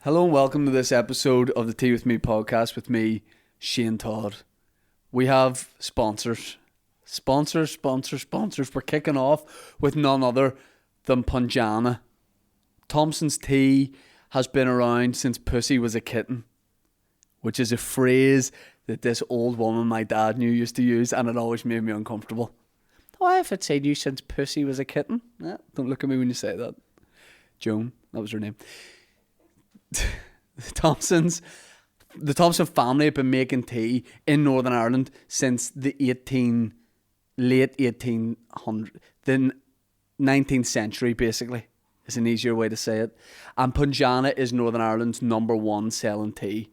Hello and welcome to this episode of the Tea With Me podcast with me, Shane Todd. We have sponsors. Sponsors. We're kicking off with none other than Punjana. Thompson's Tea has been around since Pussy was a kitten, which is a phrase that this old woman my dad knew used to use, and it always made me uncomfortable. Why if it said you since Pussy was a kitten? Don't look at me when you say that. Joan, that was her name. The Thompson family have been making tea in Northern Ireland since the late 1800s, the 19th century basically, is an easier way to say it. And Punjana is Northern Ireland's number one selling tea.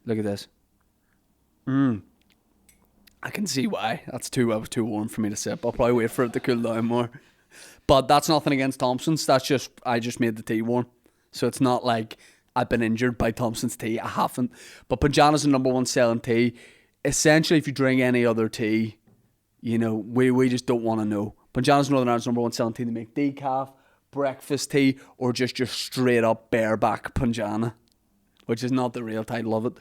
Look at this. I can see why. That was too warm for me to sip. I'll probably wait for it to cool down more. But that's nothing against Thompson's. I just made the tea warm. So it's not like I've been injured by Thompson's tea. I haven't. But Punjana's the number one selling tea. Essentially, if you drink any other tea, we just don't want to know. Punjana's Northern Ireland's number one selling tea. They make decaf, breakfast tea, or just your straight up bareback Punjana, which is not the real title of it.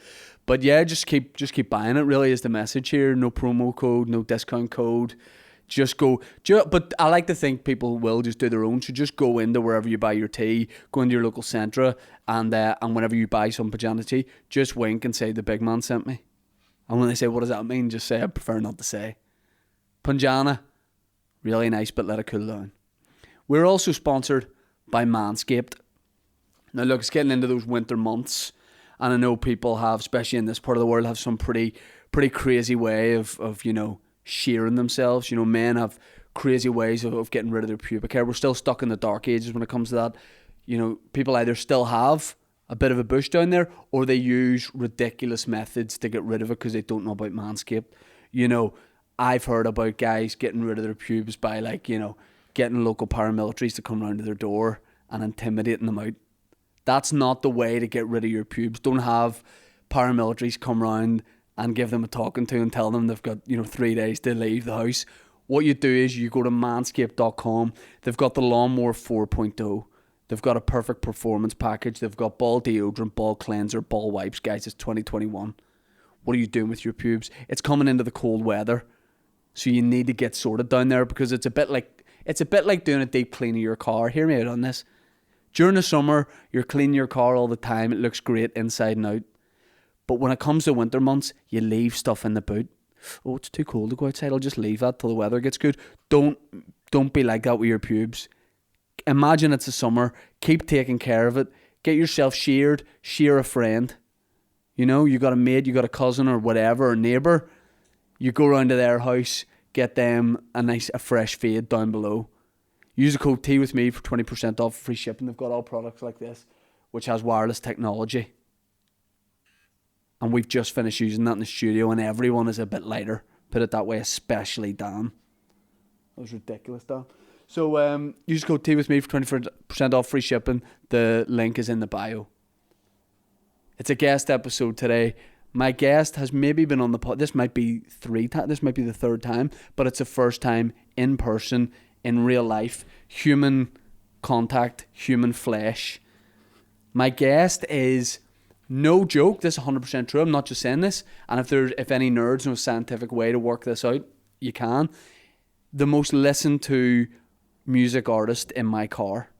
But yeah, just keep buying it, really is the message here. No promo code, no discount code. Just go. But I like to think people will just do their own. So just go into wherever you buy your tea, go into your local Centra, and whenever you buy some Punjana tea, just wink and say the big man sent me. And when they say, what does that mean? Just say, I prefer not to say. Punjana, really nice, but let it cool down. We're also sponsored by Manscaped. Now look, it's getting into those winter months. And I know people have, especially in this part of the world, have some pretty crazy way of shearing themselves. Men have crazy ways of getting rid of their pubic hair. We're still stuck in the dark ages when it comes to that. People either still have a bit of a bush down there, or they use ridiculous methods to get rid of it because they don't know about Manscaped. I've heard about guys getting rid of their pubes by getting local paramilitaries to come round to their door and intimidating them out. That's not the way to get rid of your pubes. Don't have paramilitaries come round and give them a talking to and tell them they've got 3 days to leave the house. What you do is you go to manscaped.com. They've got the Lawnmower 4.0. They've got a perfect performance package. They've got ball deodorant, ball cleanser, ball wipes. Guys, it's 2021. What are you doing with your pubes? It's coming into the cold weather, so you need to get sorted down there, because it's a bit like doing a deep clean of your car. Hear me out on this. During the summer, you're cleaning your car all the time. It looks great inside and out. But when it comes to winter months, you leave stuff in the boot. Oh, it's too cold to go outside. I'll just leave that till the weather gets good. Don't be like that with your pubes. Imagine it's the summer. Keep taking care of it. Get yourself sheared. Shear a friend. You got a mate, you got a cousin or whatever, or neighbour. You go round to their house, get them a fresh fade down below. Use the code teawithme for 20% off free shipping. They've got all products like this, which has wireless technology. And we've just finished using that in the studio, and everyone is a bit lighter. Put it that way, especially Dan. That was ridiculous, Dan. So use code teawithme for 20% off free shipping. The link is in the bio. It's a guest episode today. My guest has maybe been on the pod. This might be the third time, but it's the first time in person, in real life, human contact, human flesh. My guest is, no joke, this is 100% true, I'm not just saying this, and if any nerds know a scientific way to work this out, you can, the most listened to music artist in my car.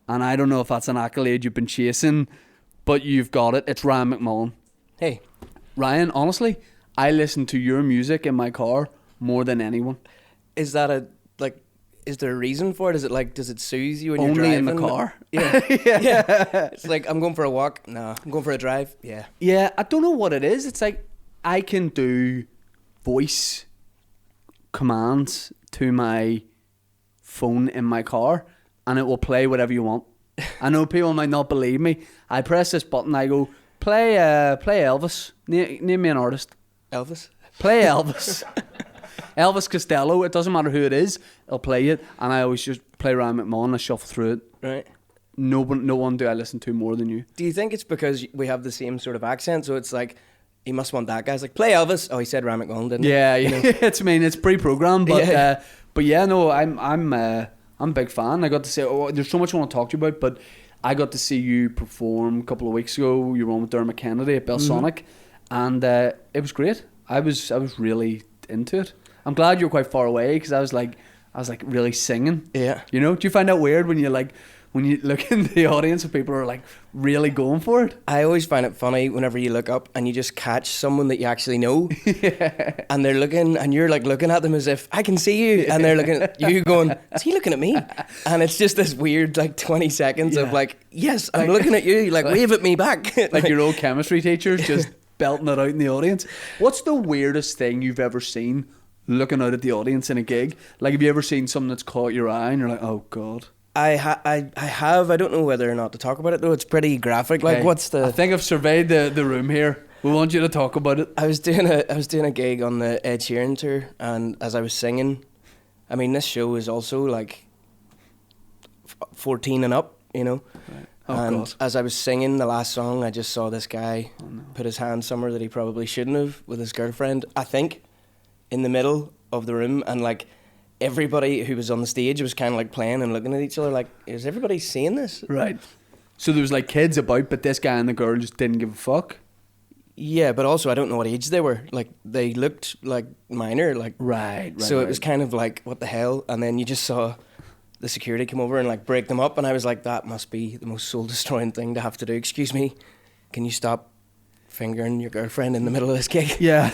And I don't know if that's an accolade you've been chasing, but you've got it. It's Ryan McMullan. Hey. Ryan, honestly, I listen to your music in my car more than anyone. Is that is there a reason for it? Is it does it soothe you when you're Only driving? in the car. Yeah. Yeah. It's like, I'm going for a walk. No. I'm going for a drive. Yeah. Yeah, I don't know what it is. It's like I can do voice commands to my phone in my car and it will play whatever you want. I know people might not believe me. I press this button, I go, play Elvis. Name me an artist. Elvis? Play Elvis. Elvis Costello, it doesn't matter who it is, I'll play it, and I always just play Ryan McMullan, I shuffle through it. Right. No one do I listen to more than you. Do you think it's because we have the same sort of accent, so it's like, he must want that guy. It's like, play Elvis. Oh, he said Ryan McMullan, didn't he? Yeah, it's pre-programmed, but yeah, no, I'm a big fan. I got to say, there's so much I want to talk to you about, but I got to see you perform a couple of weeks ago. You were on with Dermot Kennedy at Belsonic, and it was great. I was really into it. I'm glad you were quite far away because I was like really singing. Yeah. You know, do you find that weird when you look in the audience and people are like really going for it? I always find it funny whenever you look up and you just catch someone that you actually know, and they're looking, and you're like looking at them as if I can see you, and they're looking at you going, is he looking at me? And it's just this weird like 20 seconds of like, yes, I'm looking at you, like wave at me back. Like your old chemistry teachers just belting it out in the audience. What's the weirdest thing you've ever seen looking out at the audience in a gig? Like, have you ever seen something that's caught your eye and you're like, oh God? I have. I don't know whether or not to talk about it though. It's pretty graphic. Like, I think I've surveyed the room here. We want you to talk about it. I was doing a gig on the Ed Sheeran tour, and as I was singing, I mean, this show is also like 14 and up, you know. Right. Oh, and God. as I was singing the last song, I just saw this guy put his hand somewhere that he probably shouldn't have with his girlfriend, I think, in the middle of the room, and like everybody who was on the stage was kind of like playing and looking at each other like, is everybody seeing this? Right. So there was like kids about, but this guy and the girl just didn't give a fuck? Yeah, but also I don't know what age they were. Like, they looked like minor, like... Right. So it was kind of like, what the hell? And then you just saw the security come over and like break them up, and I was like, that must be the most soul-destroying thing to have to do. Excuse me, can you stop fingering your girlfriend in the middle of this gig? Yeah.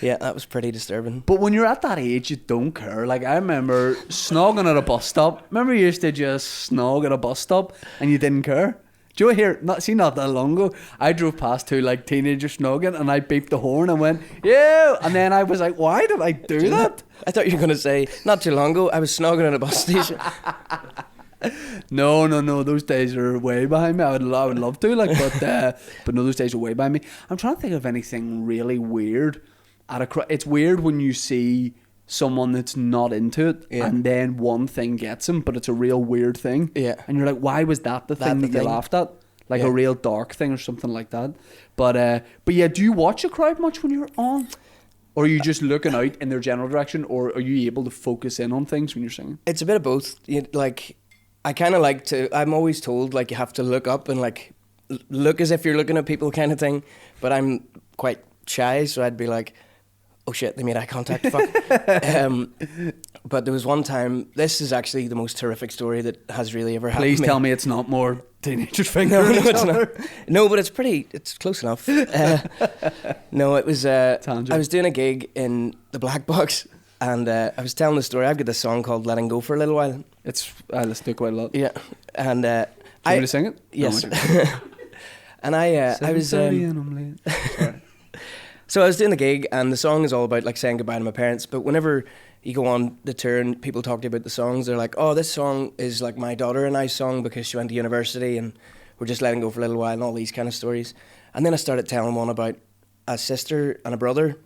Yeah, that was pretty disturbing. But when you're at that age, you don't care. Like, I remember snogging at a bus stop. Remember you used to just snog at a bus stop and you didn't care? Do you hear? Not that long ago, I drove past two like teenagers snogging, and I beeped the horn and went, "Yeah!" And then I was like, "Why did I do that?" I thought you were going to say, not too long ago, I was snogging at a bus station. No. Those days are way behind me. I would love to, like, but no, those days are way behind me. I'm trying to think of anything really weird at a. It's weird when you see someone that's not into it, and then one thing gets them, but it's a real weird thing. Yeah. And you're like, why was that the thing that you laughed at? Like a real dark thing or something like that. But yeah, do you watch a crowd much when you're on? Or are you just looking out in their general direction, or are you able to focus in on things when you're singing? It's a bit of both. Like, I kind of like to, I'm always told, like, you have to look up and, like, look as if you're looking at people kind of thing. But I'm quite shy, so I'd be like, oh shit, they made eye contact, fuck. But there was one time, this is actually the most terrific story that has really ever happened. Please tell me it's not more teenagers fingering No, each it's other. not. No, but it's close enough. No, it was, I was doing a gig in the Black Box, and I was telling the story. I've got this song called Letting Go for a little while. I listen to it quite a lot. Yeah, and Do you want me to sing it? Yes. No, And I was... and I'm late. Sorry. So I was doing the gig, and the song is all about like saying goodbye to my parents. But whenever you go on the tour and people talk to you about the songs, they're like, "Oh, this song is like my daughter and I's song because she went to university and we're just letting go for a little while," and all these kind of stories. And then I started telling one about a sister and a brother.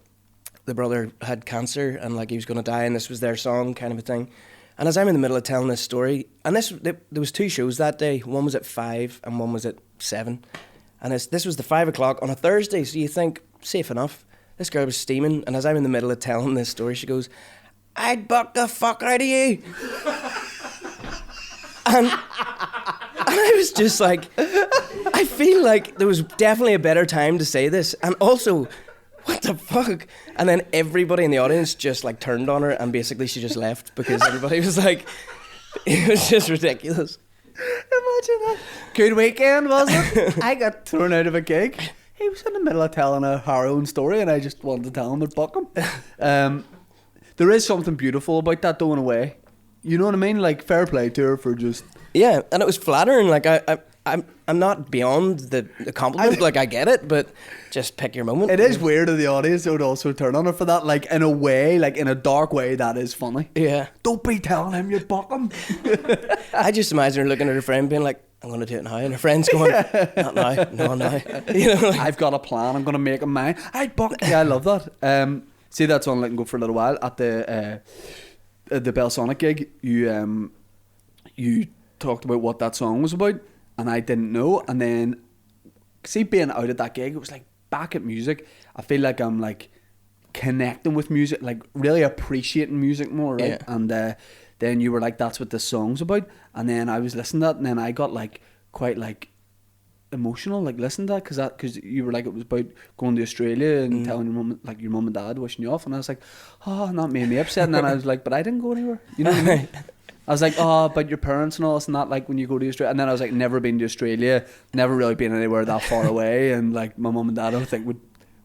The brother had cancer and like he was going to die, and this was their song, kind of a thing. And as I'm in the middle of telling this story, and there was 2 shows that day. One was at 5 and one was at 7. And this was the 5 o'clock on a Thursday, so you think, safe enough. This girl was steaming, and as I'm in the middle of telling this story, she goes, "I'd buck the fuck out of you." and I was just like, I feel like there was definitely a better time to say this. And also, what the fuck? And then everybody in the audience just like turned on her, and basically she just left because everybody was like, it was just ridiculous. Imagine that. Good weekend, was it? I got thrown out of a gig. He was in the middle of telling a harrowing story, and I just wanted to tell him to buck him. There is something beautiful about that, though, in a way. You know what I mean? Like, fair play to her for just... Yeah, and it was flattering. Like, I'm not beyond the compliment. Like, I get it, but just pick your moment. It is weird in the audience. They would also turn on her for that. Like, in a way, like, in a dark way, that is funny. Yeah. Don't be telling him you buck him. I just imagine her looking at her friend being like, "I'm going to do it now." And her friend's going, "Not now, no, now." You know, like, I've got a plan. I'm going to make him mine. I'd buck. Yeah, I love that. See that song, Letting Go for a Little While, at the Belsonic gig. You talked about what that song was about, and I didn't know. And then, see, being out at that gig, it was like back at music. I feel like I'm like connecting with music, like really appreciating music more, right? Yeah. And then then you were like, that's what this song's about. And then I was listening to that, and then I got like quite like emotional, like listening to that, because you were like, it was about going to Australia and telling your mum, like your mum and dad wishing you off, and I was like, oh, and that made me upset. And then I was like, but I didn't go anywhere, you know what I mean? I was like, oh, but your parents and all this and that, like when you go to Australia. And then I was like, never been to Australia, never really been anywhere that far away, and like my mum and dad, I don't think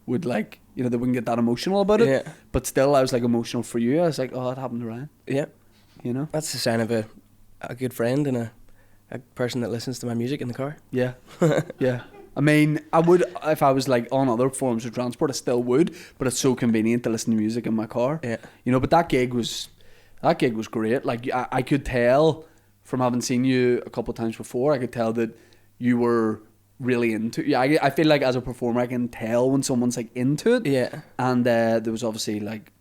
would like, you know, they wouldn't get that emotional about it. Yeah. But still, I was like emotional for you. I was like, oh, it happened to Ryan. Yeah. You know? That's the sign of a good friend and a person that listens to my music in the car. Yeah. Yeah. I mean, I would, if I was like on other forms of transport, I still would, but it's so convenient to listen to music in my car. Yeah. You know, but that gig was great. Like, I could tell from having seen you a couple of times before, I could tell that you were really into it. Yeah, I feel like as a performer, I can tell when someone's like into it. Yeah. And there was obviously like,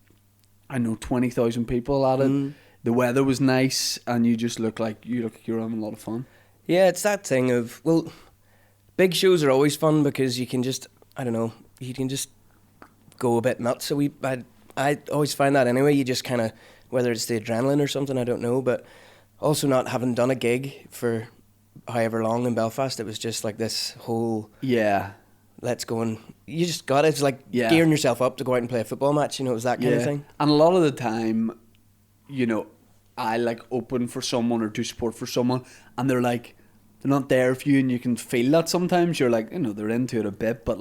I know, 20,000 people at it. The weather was nice, and you just look like you're having a lot of fun. Yeah, it's that thing of, well, big shows are always fun because you can just, I don't know, you can just go a bit nuts. So I always find that anyway. You just kind of, whether it's the adrenaline or something, I don't know. But also not having done a gig for however long in Belfast, it was just like this whole, let's go, and you just got it. It's like gearing yourself up to go out and play a football match. You know, it was that kind of thing. And a lot of the time, you know, I like open for someone or do support for someone, and they're like, they're not there for you, and you can feel that sometimes. You're like, you know, they're into it a bit, but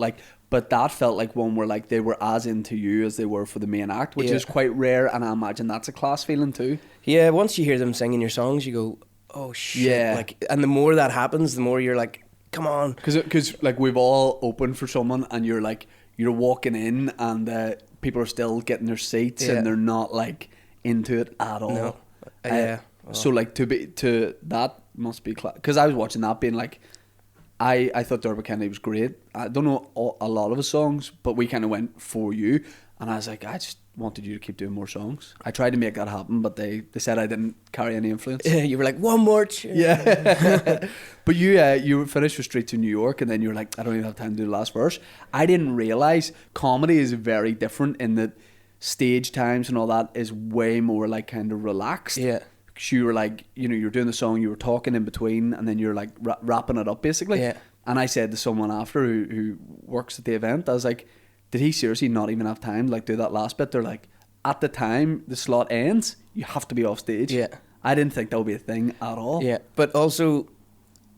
that felt like one where like they were as into you as they were for the main act, which is quite rare, and I imagine that's a class feeling too. Yeah, once you hear them singing your songs, you go, oh shit. Yeah. Like, and the more that happens, the more you're like, come on. Because like we've all opened for someone, and you're like, you're walking in, and people are still getting their seats, and they're not like into it at all. No. So like to that must be because I was watching that being like, I thought Dermot Kennedy was great. I don't know a lot of his songs, but we kind of went for you, and I was like, I just wanted you to keep doing more songs. I tried to make that happen, but they said I didn't carry any influence. You were like, one more tune. Yeah. But you finished with Streets of New York, and then you were like, I don't even have time to do the last verse. I didn't realise comedy is very different in that stage times and all that is way more like kind of relaxed. Yeah. Because you were like, you know, you're doing the song, you were talking in between, and then you're like wrapping it up basically. Yeah. And I said to someone after who works at the event, I was like, did he seriously not even have time to like do that last bit? They're like, at the time the slot ends, you have to be off stage. Yeah. I didn't think that would be a thing at all. Yeah. But also,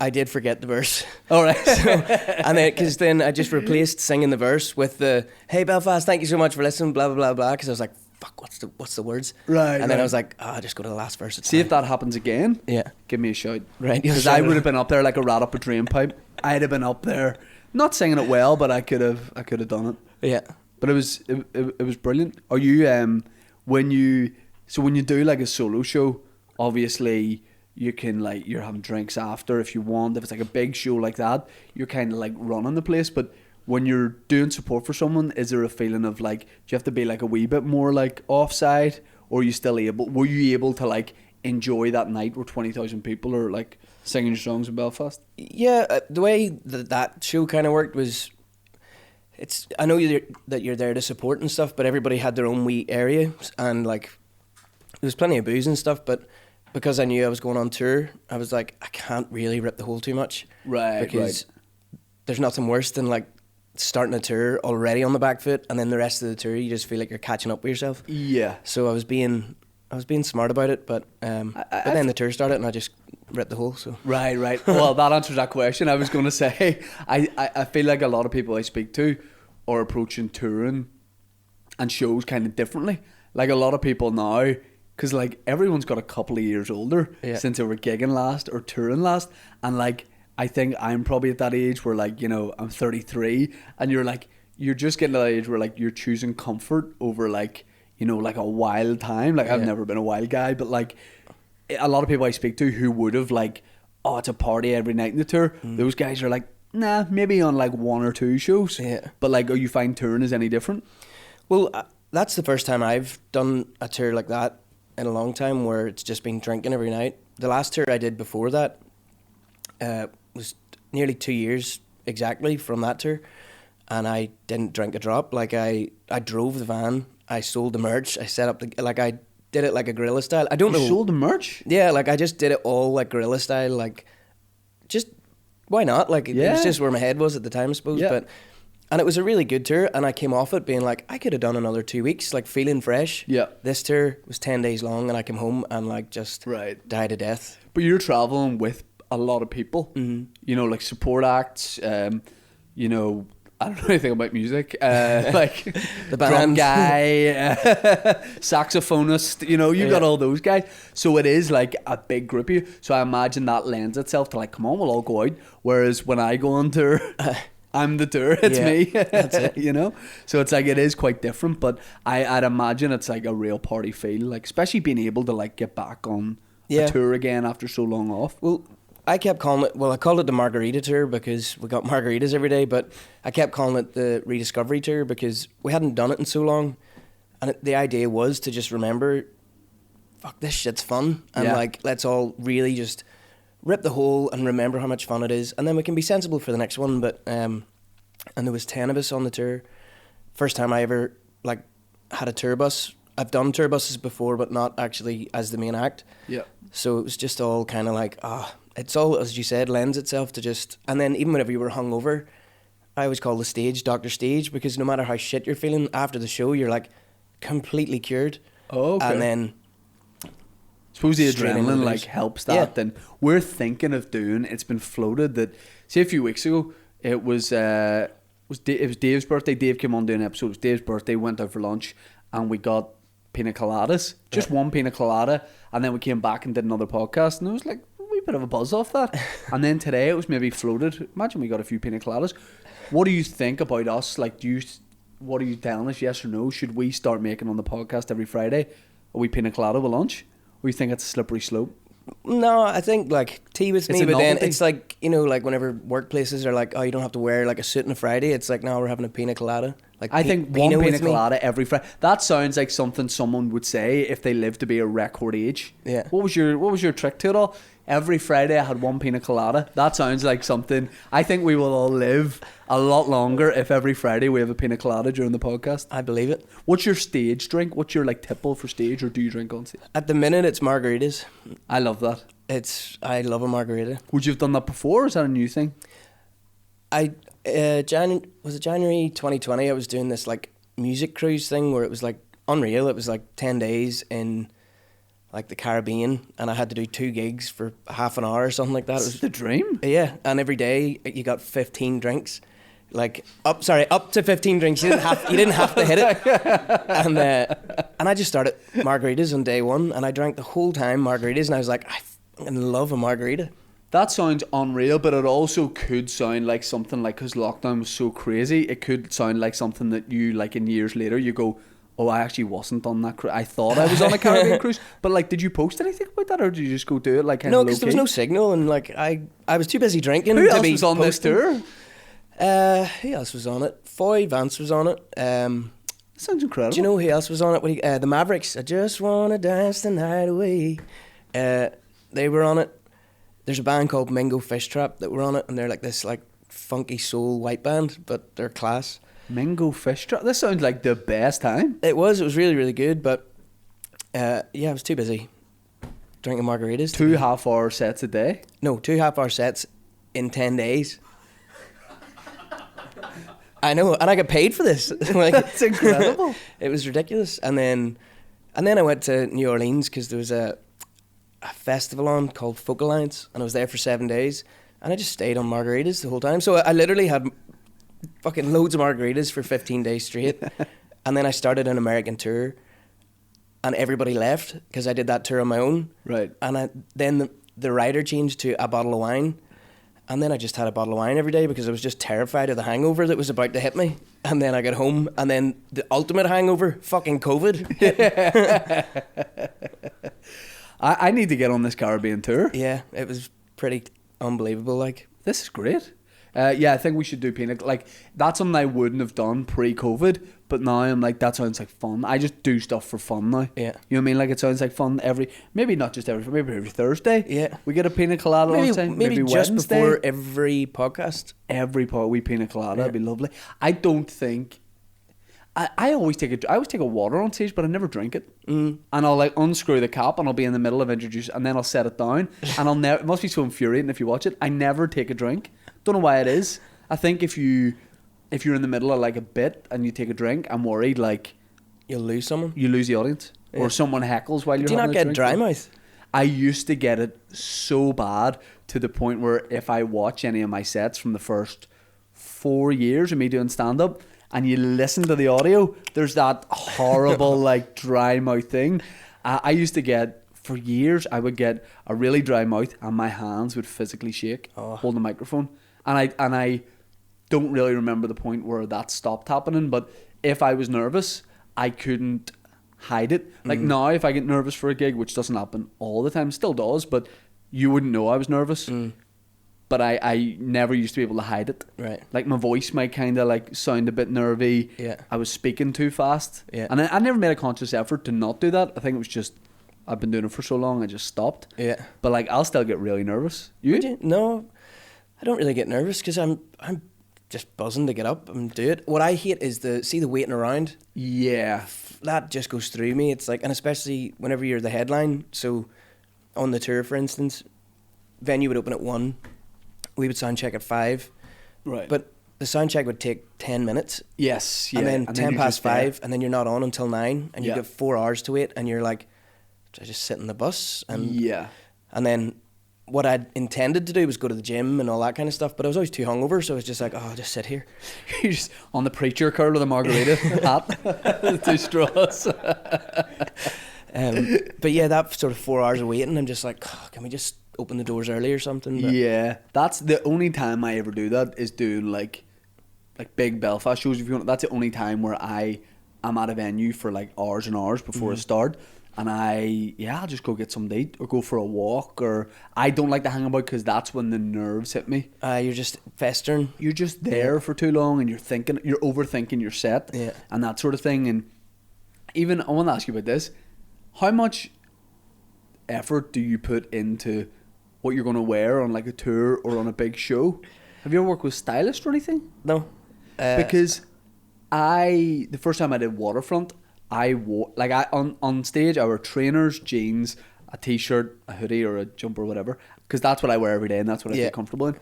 I did forget the verse. All right. And because then I just replaced singing the verse with the, hey Belfast, thank you so much for listening, blah, blah, blah, blah. Because I was like, fuck, what's the words? Right. And then I was like, just go to the last verse. See if that happens again. Yeah. Give me a shout. Right. Because I would have been up there like a rat up a drain pipe. I'd have been up there, not singing it well, but I could have done it. Yeah. But it was brilliant. Are you when you do like a solo show, obviously you can like, you're having drinks after if you want. If it's like a big show like that, you're kind of like running the place. But when you're doing support for someone, is there a feeling of like, do you have to be like a wee bit more like offside, or were you able to like enjoy that night where 20,000 people are like singing your songs in Belfast? Yeah, the way that show kind of worked was, I know that you're there to support and stuff, but everybody had their own wee area, and like there was plenty of booze and stuff, but because I knew I was going on tour, I was like, I can't really rip the hole too much. Right. Because there's nothing worse than like starting a tour already on the back foot, and then the rest of the tour you just feel like you're catching up with yourself. Yeah. So I was being smart about it, but then the tour started and I just ripped the hole. So right. Well, that answers that question. I was going to say, I feel like a lot of people I speak to are approaching touring and shows kind of differently. Like a lot of people now, because like everyone's got a couple of years older since they were gigging last or touring last, and like I think I'm probably at that age where like, you know, I'm 33, and you're just getting to that age where like you're choosing comfort over like, you know, like a wild time. Like I've never been a wild guy, but like a lot of people I speak to who would have like, oh, it's a party every night in the tour. Those guys are like, nah, maybe on like one or two shows. Yeah. But like, you find touring is any different? Well, that's the first time I've done a tour like that in a long time, where it's just been drinking every night. The last tour I did before that was nearly 2 years exactly from that tour, and I didn't drink a drop. Like I drove the van, I sold the merch, I set up I did it like a guerrilla style. I don't know. You sold the merch? Yeah, like I just did it all like guerrilla style, like just why not? Like it was just where my head was at the time, I suppose. Yeah. And it was a really good tour, and I came off it being like, I could have done another 2 weeks, like feeling fresh. Yeah. This tour was 10 days long, and I came home and like just died a death. But you're traveling with a lot of people, you know, like support acts, you know, I don't know anything about music, like the drum band guy, saxophonist, you know, you got all those guys. So it is like a big group of you. So I imagine that lends itself to like, come on, we'll all go out. Whereas when I go on tour, I'm the tour, it's me, that's it. you know? So it's like, it is quite different, but I'd imagine it's like a real party feel, like especially being able to like get back on a tour again after so long off. Well, I kept calling it, I called it the Margarita Tour because we got margaritas every day, but I kept calling it the Rediscovery Tour because we hadn't done it in so long. And the idea was to just remember, fuck, this shit's fun. And like, let's all really just rip the hole and remember how much fun it is. And then we can be sensible for the next one. But, and there was 10 of us on the tour. First time I ever like had a tour bus. I've done tour buses before, but not actually as the main act. Yeah. So it was just all kind of like, it's all, as you said, lends itself to just... And then even whenever you were hungover, I always call the stage Dr. Stage, because no matter how shit you're feeling after the show, you're like completely cured. Oh, okay. And then... I suppose the adrenaline like helps that. Then we're thinking of doing, it's been floated that, say a few weeks ago, it was Dave's birthday. Dave came on doing an episode. It was Dave's birthday, went out for lunch, and we got pina coladas, just one pina colada, and then we came back and did another podcast, and it was like a wee bit of a buzz off that. And then today it was maybe floated. Imagine we got a few pina coladas. What do you think about us? Like, what are you telling us, yes or no? Should we start making on the podcast every Friday a wee pina colada with lunch? Or you think it's a slippery slope? No, I think like tea with me, a but then novelty. it's like, you know, like whenever workplaces are like, oh, you don't have to wear like a suit on a Friday, it's like, no, we're having a pina colada. Like I think one pina colada every Friday. That sounds like something someone would say if they lived to be a record age. Yeah. What was your trick to it all? Every Friday I had one pina colada. That sounds like something. I think we will all live a lot longer if every Friday we have a pina colada during the podcast. I believe it. What's your stage drink? What's your like tipple for stage, or do you drink on stage? At the minute, it's margaritas. I love that. I love a margarita. Would you have done that before, or is that a new thing? Was it January 2020? I was doing this like music cruise thing where it was like unreal. It was like 10 days in like the Caribbean, and I had to do 2 gigs for half an hour or something like that. It was the dream. Yeah, and every day you got 15 drinks. Like up to 15 drinks. You didn't have to hit it. And I just started margaritas on day one, and I drank the whole time margaritas, and I was like, I fucking love a margarita. That sounds unreal, but it also could sound like something like, because lockdown was so crazy, it could sound like something that you, like in years later, you go, oh, I actually wasn't on that cruise. I thought I was on a Caribbean cruise. But like, did you post anything about that, or did you just go do it like kind of No, because there was no signal, and like I was too busy drinking. Who to else be was on posting. this tour? Who else was on it? Foy Vance was on it. Sounds incredible. Do you know who else was on it? The Mavericks. I just wanna dance the night away. They were on it. There's a band called Mingo Fish Trap that were on it, and they're like this like funky soul white band, but they're class. Mingo Fish Trap. This sounds like the best time. It was really, really good, but I was too busy drinking margaritas. 2 half-hour sets a day. No, 2 half-hour sets in 10 days. I know, and I got paid for this. Like, that's incredible. It was ridiculous. And then I went to New Orleans because there was a festival on called Folk Alliance, and I was there for 7 days, and I just stayed on margaritas the whole time. So I literally had fucking loads of margaritas for 15 days straight. And then I started an American tour, and everybody left because I did that tour on my own. Right. And then the rider changed to a bottle of wine. And then I just had a bottle of wine every day because I was just terrified of the hangover that was about to hit me. And then I got home, and then the ultimate hangover, fucking COVID. I need to get on this Caribbean tour. Yeah, it was pretty unbelievable. Like, this is great. Yeah, I think we should do pina. Like, that's something I wouldn't have done pre-COVID, but now I'm like, that sounds like fun. I just do stuff for fun now. Yeah. You know what I mean? Like, it sounds like fun maybe not just maybe every Thursday. Yeah. We get a pina colada on time. Maybe just Wednesday. before every podcast. We pina colada. That'd be lovely. I don't think... I always take a water on stage, but I never drink it. And I'll like unscrew the cap, and I'll be in the middle of introducing, and then I'll set it down, and I'll never. It must be so infuriating if you watch it. I never take a drink. Don't know why it is. I think if you're in the middle of like a bit and you take a drink, I'm worried like You'll lose someone. you lose the audience, or someone heckles while you're. Do you having not a get drink. dry mouth? I used to get it so bad to the point where if I watch any of my sets from the first 4 years of me doing stand up and you listen to the audio, there's that horrible like dry mouth thing. I used to get, for years, I would get a really dry mouth and my hands would physically shake holding the microphone. And I don't really remember the point where that stopped happening, but if I was nervous, I couldn't hide it. Like now, if I get nervous for a gig, which doesn't happen all the time, still does, but you wouldn't know I was nervous. But I never used to be able to hide it. Right. Like my voice might kind of like sound a bit nervy. Yeah. I was speaking too fast. Yeah. And I never made a conscious effort to not do that. I think it was just, I've been doing it for so long, I just stopped. Yeah. But like, I'll still get really nervous. Would you? No, I don't really get nervous because I'm just buzzing to get up and do it. What I hate is the waiting around. Yeah. That just goes through me. It's like, and especially whenever you're the headline. So on the tour, for instance, venue would open at 1. We would sound check at 5. Right. But the sound check would take 10 minutes. Yes. Yeah. And then 10 you're past just there. 5, and then you're not on until 9, and you Yeah. get 4 hours to wait, and you're like, I just sit in the bus. Yeah. And then what I'd intended to do was go to the gym and all that kind of stuff, but I was always too hungover, so I was just like, I'll just sit here. You're just on the preacher curl with a margarita hat, 2 straws. But yeah, that sort of 4 hours of waiting, I'm just like, can we just open the doors early or something? But Yeah, that's the only time I ever do that, is doing like big Belfast shows. If you want, that's the only time where I'm at a venue for like hours and hours before I start, and I'll just go get something to eat or go for a walk. Or I don't like to hang about because that's when the nerves hit me. you're just festering. You're just there for too long, and you're overthinking your set, Yeah. and that sort of thing. And even I want to ask you about this: how much effort do you put into what you're going to wear on like a tour or on a big show? Have you ever worked with stylists or anything? No. Because the first time I did Waterfront, I wore on stage I wear trainers, jeans, a t-shirt, a hoodie or a jumper or whatever, because that's what I wear every day and that's what I feel comfortable in.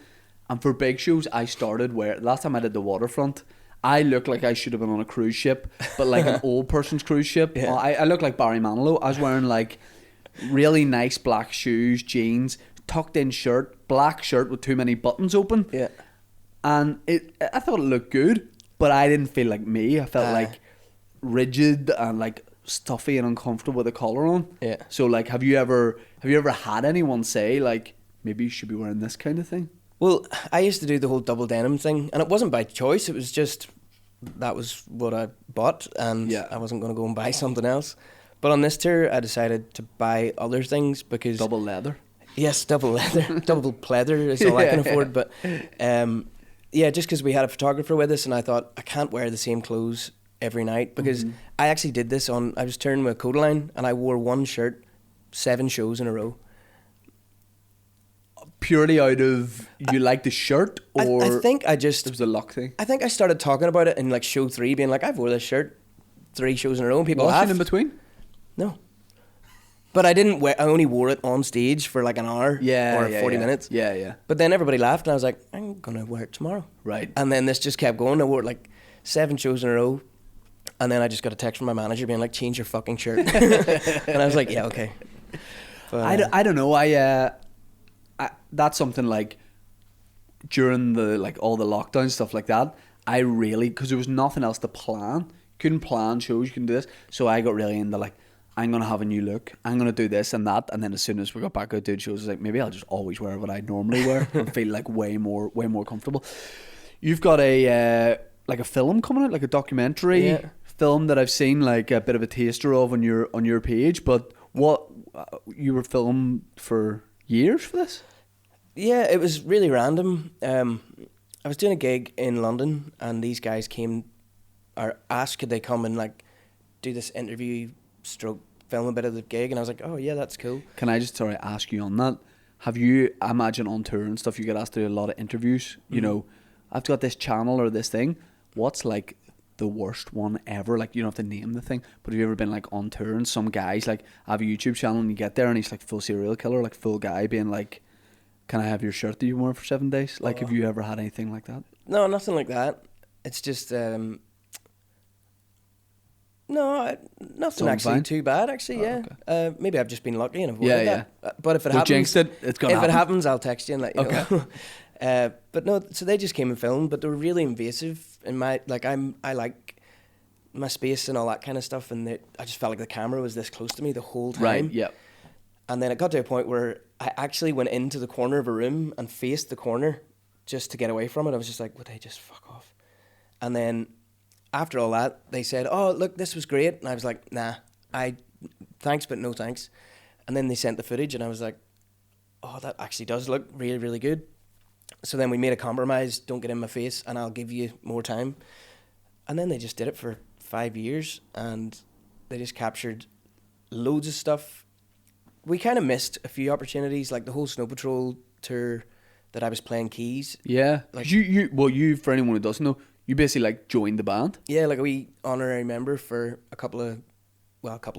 And for big shows, I started last time I did the Waterfront, I looked like I should have been on a cruise ship, but like an old person's cruise ship. Yeah. I looked like Barry Manilow. I was wearing like really nice black shoes, jeans, tucked in shirt, black shirt with too many buttons open. Yeah. And I thought it looked good, but I didn't feel like me. I felt like rigid and like stuffy and uncomfortable with the collar on. Yeah. So like, have you ever had anyone say like, maybe you should be wearing this kind of thing? Well, I used to do the whole double denim thing, and it wasn't by choice. It was just that was what I bought, and I wasn't going to go and buy something else. But on this tour, I decided to buy other things because Double leather. Yes, double leather, double pleather is all I can afford. But just because we had a photographer with us, and I thought I can't wear the same clothes every night because I actually did this I was touring with Codaline, and I wore one shirt 7 shows in a row. Purely out of you like the shirt, or I think it was a luck thing. I think I started talking about it in like show 3, being like, I've wore this shirt 3 shows in a row, and people Washing laughed. in between? No. But I didn't wear. I only wore it on stage for like an hour or 40 minutes. Yeah, yeah. But then everybody laughed, and I was like, I'm gonna wear it tomorrow. Right. And then this just kept going. I wore it like 7 shows in a row, and then I just got a text from my manager being like, change your fucking shirt. And I was like, yeah, okay. But, I don't know. That's something like during the like all the lockdown stuff like that. I really, because there was nothing else to plan. Couldn't plan shows. You couldn't do this. So I got really into like, I'm gonna have a new look. I'm gonna do this and that. And then as soon as we got back out doing shows, I was like, maybe I'll just always wear what I normally wear and feel like way more comfortable. You've got a like a film coming out, like a documentary film that I've seen like a bit of a taster of on your page. But what you were filmed for years for this? Yeah, it was really random. I was doing a gig in London, and these guys came or asked could they come and like do this interview stroke film a bit of the gig, and I was like, oh yeah, that's cool. Can I just ask you on that? Have you, I imagine on tour and stuff, you get asked to do a lot of interviews. You know, I've got this channel or this thing. What's like the worst one ever? Like, you don't have to name the thing, but have you ever been like on tour and some guys like have a YouTube channel and you get there and he's like full serial killer, like full guy being like, can I have your shirt that you wore for 7 days? Like, have you ever had anything like that? No, nothing like that. It's just nothing actually fine? too bad actually. Oh, Yeah, maybe I've just been lucky and avoided that. But if it happens, jinxed it, it's gonna happen. If it happens, I'll text you and let you Okay. know. But no, so they just came and filmed, but they were really invasive. In my I like my space and all that kind of stuff, and I just felt like the camera was this close to me the whole time. Right. Yeah. And then it got to a point where I actually went into the corner of a room and faced the corner just to get away from it. I was just like, would they just fuck off? And then after all that, they said, oh, look, this was great. And I was like, nah, thanks, but no thanks. And then they sent the footage and I was like, oh, that actually does look really, really good. So then we made a compromise, don't get in my face and I'll give you more time. And then they just did it for 5 years and they just captured loads of stuff. We kind of missed a few opportunities, like the whole Snow Patrol tour that I was playing keys. Yeah. Like, you, for anyone who doesn't know, you basically like joined the band. Yeah, like a wee honorary member for a couple of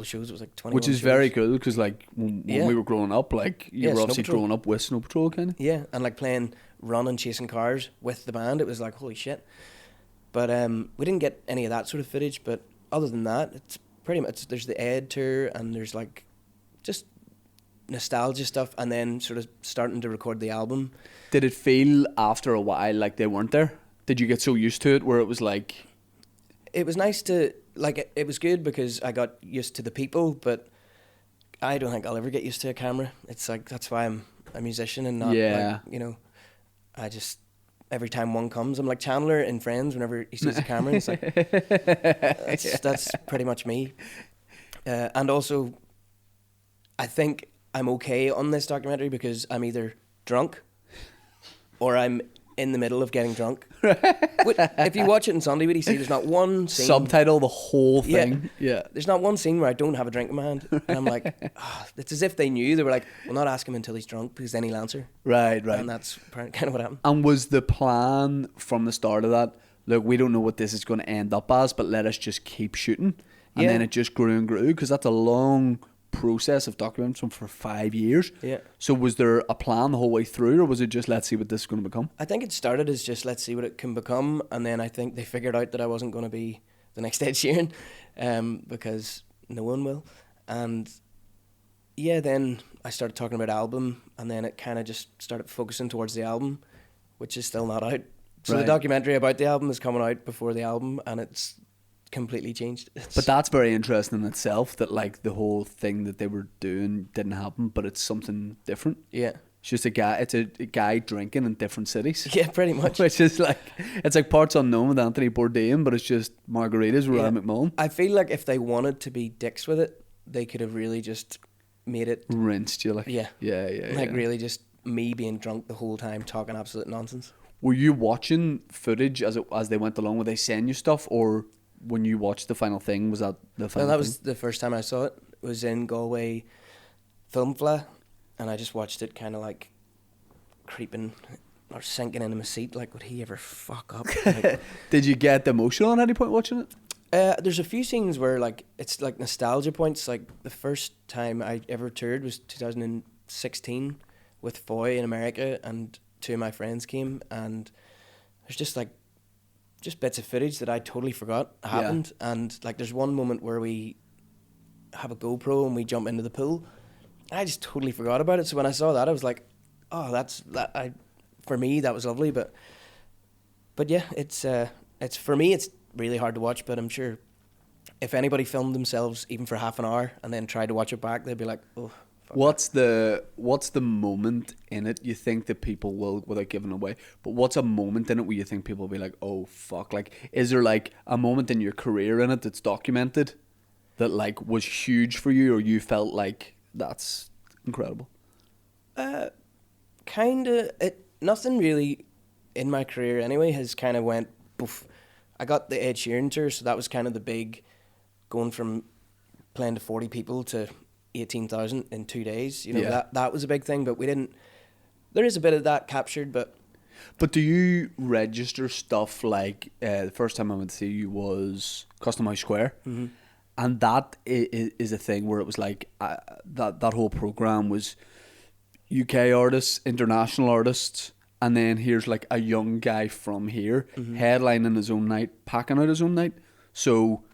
shows. It was like 21 Which is shows. very cool because like when we were growing up, like you were obviously growing up with Snow Patrol kind of. Yeah, and like playing Run and Chasing Cars with the band, it was like holy shit. But we didn't get any of that sort of footage. But other than that, it's pretty much there's the Ed tour and there's like just nostalgia stuff, and then sort of starting to record the album. Did it feel after a while like they weren't there? Did you get so used to it where it was like? It was nice to like. It was good because I got used to the people, but I don't think I'll ever get used to a camera. It's like that's why I'm a musician and not like, you know. I just every time one comes, I'm like Chandler in Friends. Whenever he sees a camera, it's like that's pretty much me. And also, I think I'm okay on this documentary because I'm either drunk or I'm in the middle of getting drunk. If you watch it on Sunday, you see there's not one scene. Subtitle the whole thing. Yeah. There's not one scene where I don't have a drink in my hand. And I'm like, it's as if they knew. They were like, we'll not ask him until he's drunk because then he'll answer. Right. And that's kind of what happened. And was the plan from the start of that, look, we don't know what this is going to end up as, but let us just keep shooting. And then it just grew and grew because that's a long process of documenting something for 5 years. Yeah. So was there a plan the whole way through, or was it just let's see what this is going to become? I think it started as just let's see what it can become, and then I think they figured out that I wasn't going to be the next Ed Sheeran, because no one will. And yeah, then I started talking about album, and then it kind of just started focusing towards the album, which is still not out. So the documentary about the album is coming out before the album, and it's completely changed. But that's very interesting in itself, that like the whole thing that they were doing didn't happen, but it's something different. Yeah. It's just a guy drinking in different cities. Yeah, pretty much. Which is like, it's like Parts Unknown with Anthony Bourdain, but it's just margaritas with Ryan McMullan. I feel like if they wanted to be dicks with it, they could have really just made it rinsed you, like yeah, really just me being drunk the whole time talking absolute nonsense. Were you watching footage as they went along? Were they send you stuff, or when you watched the final thing, was that the final? No, that was the first time I saw it. It was in Galway Film Fla, and I just watched it kind of like creeping or sinking into my seat, like would he ever fuck up? Like, did you get emotional at any point watching it? There's a few scenes where like it's like nostalgia points. Like the first time I ever toured was 2016 with Foy in America, and two of my friends came, and there's just bits of footage that I totally forgot happened. And like there's one moment where we have a GoPro and we jump into the pool. I just totally forgot about it. So when I saw that, I was like, oh, for me that was lovely. But yeah, it's for me it's really hard to watch, but I'm sure if anybody filmed themselves even for half an hour and then tried to watch it back, they'd be like, oh, fuck. What's the moment in it you think that people will, without giving away, but what's a moment in it where you think people will be like, oh fuck, like is there like a moment in your career in it that's documented that like was huge for you, or you felt like that's incredible? Nothing really in my career anyway has kind of went poof. I got the Ed Sheeran tour, so that was kind of the big, going from playing to 40 people to 18,000 in 2 days. You know, that was a big thing, but we didn't. There is a bit of that captured, but But do you register stuff like the first time I went to see you was Custom House Square, and that is a thing where it was like that whole program was UK artists, international artists, and then here's like a young guy from here headlining his own night, packing out his own night. So,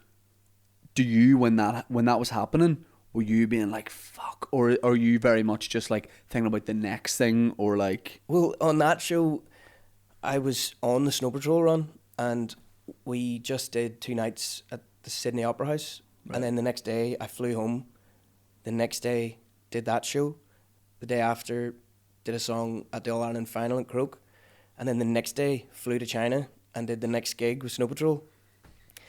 do you when that was happening? Were you being like, fuck? Or are you very much just like thinking about the next thing or like... Well, on that show, I was on the Snow Patrol run and we just did 2 nights at the Sydney Opera House. Right. And then the next day I flew home. The next day did that show. The day after did a song at the All Ireland final in Croke. And then the next day flew to China and did the next gig with Snow Patrol.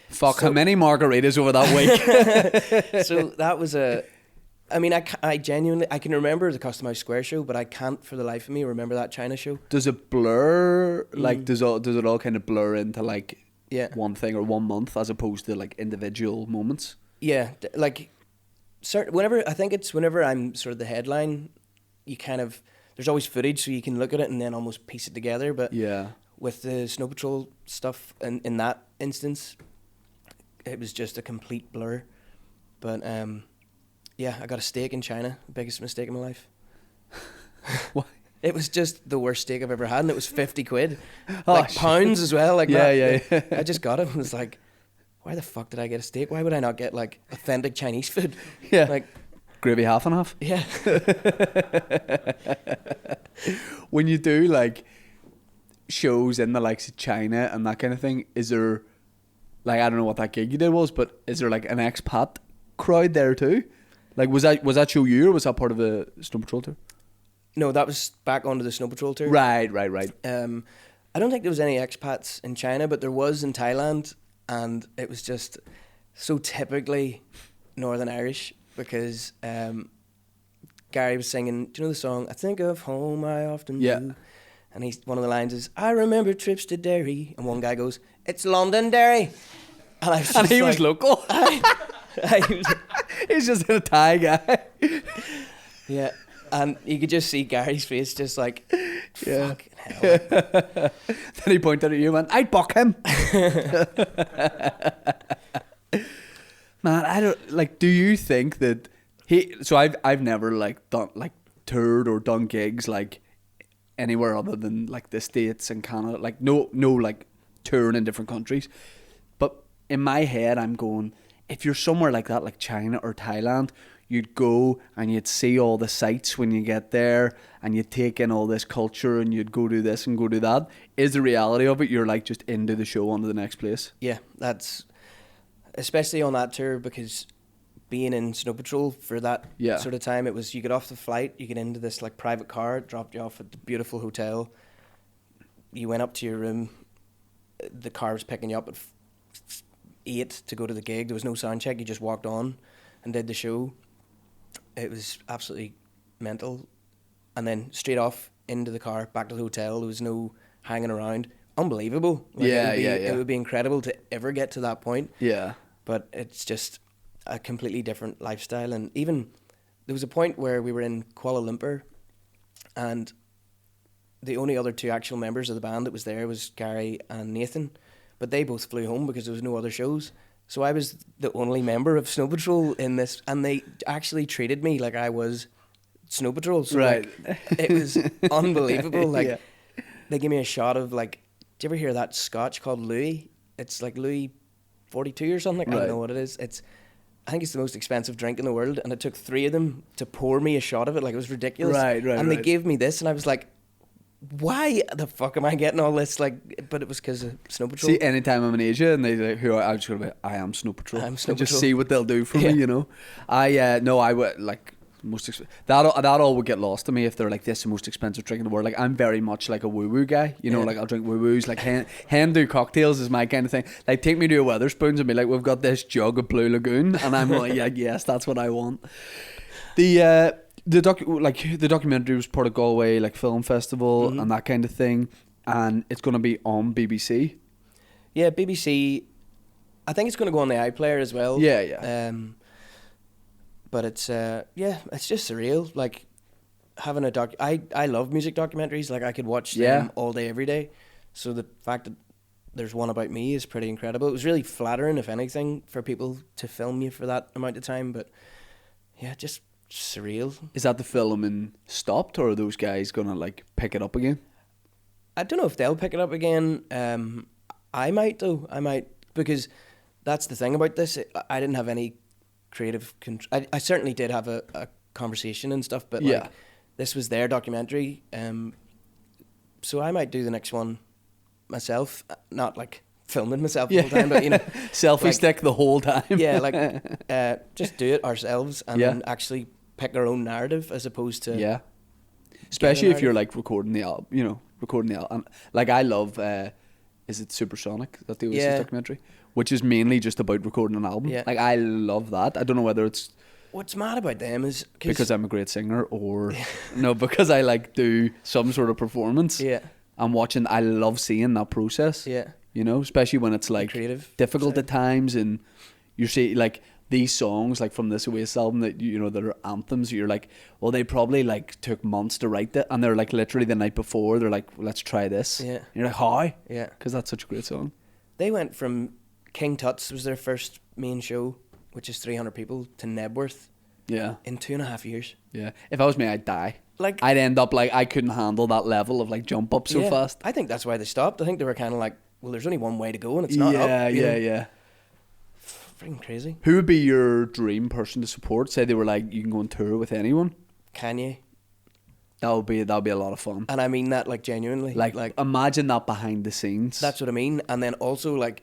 Fuck, so, how many margaritas over that week? So that was I mean, I genuinely, I can remember the Custom House Square show, but I can't for the life of me remember that China show. Does it blur, like, does it all kind of blur into, like, one thing or 1 month as opposed to, like, individual moments? Yeah, like, whenever I'm sort of the headline, you kind of, there's always footage so you can look at it and then almost piece it together, but with the Snow Patrol stuff in that instance, it was just a complete blur. But yeah, I got a steak in China, biggest mistake of my life. Why? It was just the worst steak I've ever had, and it was 50 quid. Like pounds as well. Like yeah. I just got it and was like, why the fuck did I get a steak? Why would I not get like authentic Chinese food? Yeah. Like gravy half and half? Yeah. When you do like shows in the likes of China and that kind of thing, is there, like, I don't know what that gig you did was, but is there like an expat crowd there too? Like, was that show you, or was that part of the Snow Patrol tour? No, that was back onto the Snow Patrol tour. Right. I don't think there was any expats in China, but there was in Thailand, and it was just so typically Northern Irish because Gary was singing, do you know the song, I think of home I often do? And one of the lines is, I remember trips to Derry. And one guy goes, it's Londonderry. And he was local. He's just a Thai guy. Yeah. And you could just see Gary's face just like, fucking hell. Then he pointed at you and went, I'd buck him. Man, I don't, like, do you think that so I've never like done, like, toured or done gigs like anywhere other than like the States and Canada, like no like touring in different countries. But in my head I'm going, if you're somewhere like that, like China or Thailand, you'd go and you'd see all the sights when you get there and you'd take in all this culture and you'd go do this and go do that. Is the reality of it you're like just into the show, on to the next place? Yeah, that's especially on that tour, because being in Snow Patrol for that sort of time, it was, you get off the flight, you get into this like private car, it dropped you off at the beautiful hotel, you went up to your room, the car was picking you up at 8 to go to the gig, there was no sound check, you just walked on and did the show. It was absolutely mental. And then straight off into the car, back to the hotel, there was no hanging around. Unbelievable. Like, it would be incredible to ever get to that point. Yeah. But it's just a completely different lifestyle. And even there was a point where we were in Kuala Lumpur and the only other 2 actual members of the band that was there was Gary and Nathan, but they both flew home because there was no other shows. So I was the only member of Snow Patrol in this, and they actually treated me like I was Snow Patrol. So right. Like, it was unbelievable. Like they gave me a shot of, like, do you ever hear that scotch called Louis? It's like Louis 42 or something. Right. I don't know what it is. I think it's the most expensive drink in the world, and it took 3 of them to pour me a shot of it. Like, it was ridiculous. Right. And they gave me this, and I was like, why the fuck am I getting all this? Like, but it was because of Snow Patrol. See, anytime I'm in Asia and they say, I'm just going to be, I am Snow Patrol. I'm Snow and Patrol. Just see what they'll do for me, you know. I would, like, that all would get lost to me if they're like, this is the most expensive drink in the world. Like, I'm very much like a woo-woo guy, you know, like I'll drink woo-woos, like Hindu cocktails is my kind of thing. Like, take me to a Wetherspoons and be like, we've got this jug of Blue Lagoon, and I'm like, yeah, yes, that's what I want. The documentary was part of Galway like film festival and that kind of thing, and it's going to be on BBC. Yeah, BBC. I think it's going to go on the iPlayer as well. Yeah. But it's it's just surreal. Like, having I love music documentaries. Like I could watch them all day, every day. So the fact that there's one about me is pretty incredible. It was really flattering, if anything, for people to film you for that amount of time. But yeah, just surreal. Is that the filming stopped, or are those guys gonna like pick it up again? I don't know if they'll pick it up again. I might though. I might, because that's the thing about this. I didn't have any creative control. I certainly did have a conversation and stuff, but like, this was their documentary. So I might do the next one myself, not like filming myself the whole time, but selfie like, stick the whole time. Yeah, like just do it ourselves and then actually pick our own narrative as opposed to especially if you're like recording the album, and like I love is it Supersonic, that the Oasis documentary, which is mainly just about recording an album. Like I love that. I don't know whether it's what's mad about them is because I'm a great singer or no, because I like do some sort of performance. I'm watching. I love seeing that process. Especially when it's like creative difficult at times, and you see like these songs like from this Oasis album that that are anthems. You're like, well, they probably like took months to write that, and they're like literally the night before they're like, let's try this. And you're like, how? Because that's such a great song. They went from King Tut's was their first main show, which is 300 people, to Nebworth. In 2.5 years. If I was me, I'd die. Like I'd end up like I couldn't handle that level of like jump up so fast. I think that's why they stopped. I think they were kind of like, well, there's only one way to go and it's not up. Yeah. Freaking crazy. Who would be your dream person to support? Say they were like, you can go on tour with anyone. Kanye. That'll be a lot of fun. And I mean that like genuinely. Like imagine that behind the scenes. That's what I mean. And then also like,